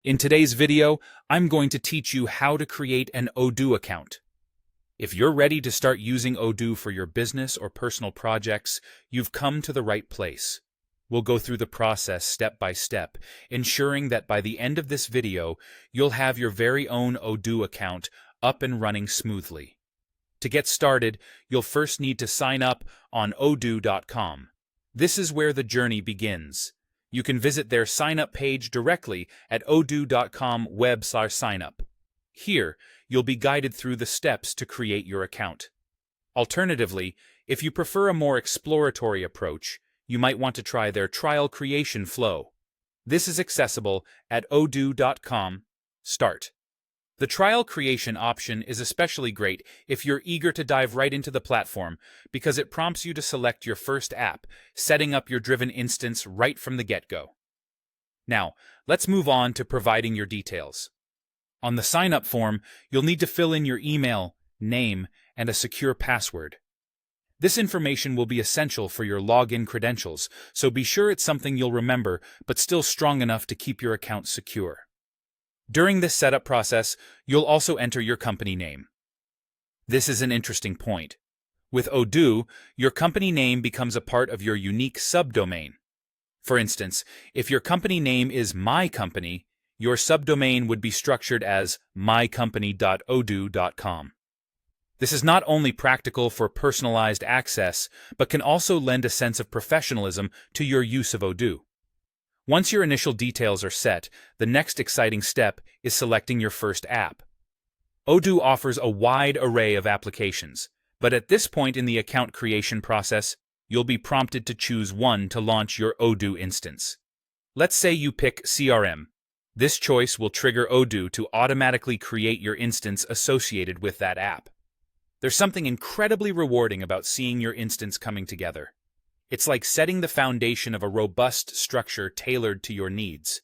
In today's video, I'm going to teach you how to create an Odoo account. If you're ready to start using Odoo for your business or personal projects, you've come to the right place. We'll go through the process step by step, ensuring that by the end of this video, you'll have your very own Odoo account up and running smoothly. To get started, you'll first need to sign up on Odoo.com. This is where the journey begins. You can visit their sign-up page directly at odoo.com/signup. Here, you'll be guided through the steps to create your account. Alternatively, if you prefer a more exploratory approach, you might want to try their trial creation flow. This is accessible at odoo.com/start. The trial creation option is especially great if you're eager to dive right into the platform because it prompts you to select your first app, setting up your Driven instance right from the get-go. Now, let's move on to providing your details. On the sign-up form, you'll need to fill in your email, name, and a secure password. This information will be essential for your login credentials, so be sure it's something you'll remember but still strong enough to keep your account secure. During this setup process, you'll also enter your company name. This is an interesting point. With Odoo, your company name becomes a part of your unique subdomain. For instance, if your company name is My Company, your subdomain would be structured as mycompany.odoo.com. This is not only practical for personalized access, but can also lend a sense of professionalism to your use of Odoo. Once your initial details are set, the next exciting step is selecting your first app. Odoo offers a wide array of applications, but at this point in the account creation process, you'll be prompted to choose one to launch your Odoo instance. Let's say you pick CRM. This choice will trigger Odoo to automatically create your instance associated with that app. There's something incredibly rewarding about seeing your instance coming together. It's like setting the foundation of a robust structure tailored to your needs.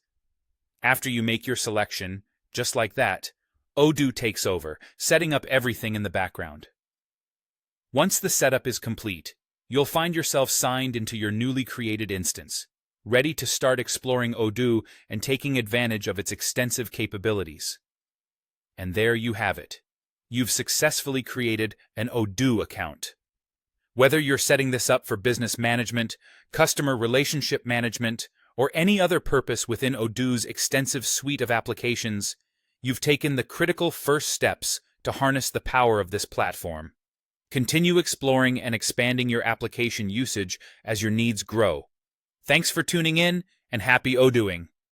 After you make your selection, just like that, Odoo takes over, setting up everything in the background. Once the setup is complete, you'll find yourself signed into your newly created instance, ready to start exploring Odoo and taking advantage of its extensive capabilities. And there you have it. You've successfully created an Odoo account. Whether you're setting this up for business management, customer relationship management, or any other purpose within Odoo's extensive suite of applications, you've taken the critical first steps to harness the power of this platform. Continue exploring and expanding your application usage as your needs grow. Thanks for tuning in, and happy Odooing!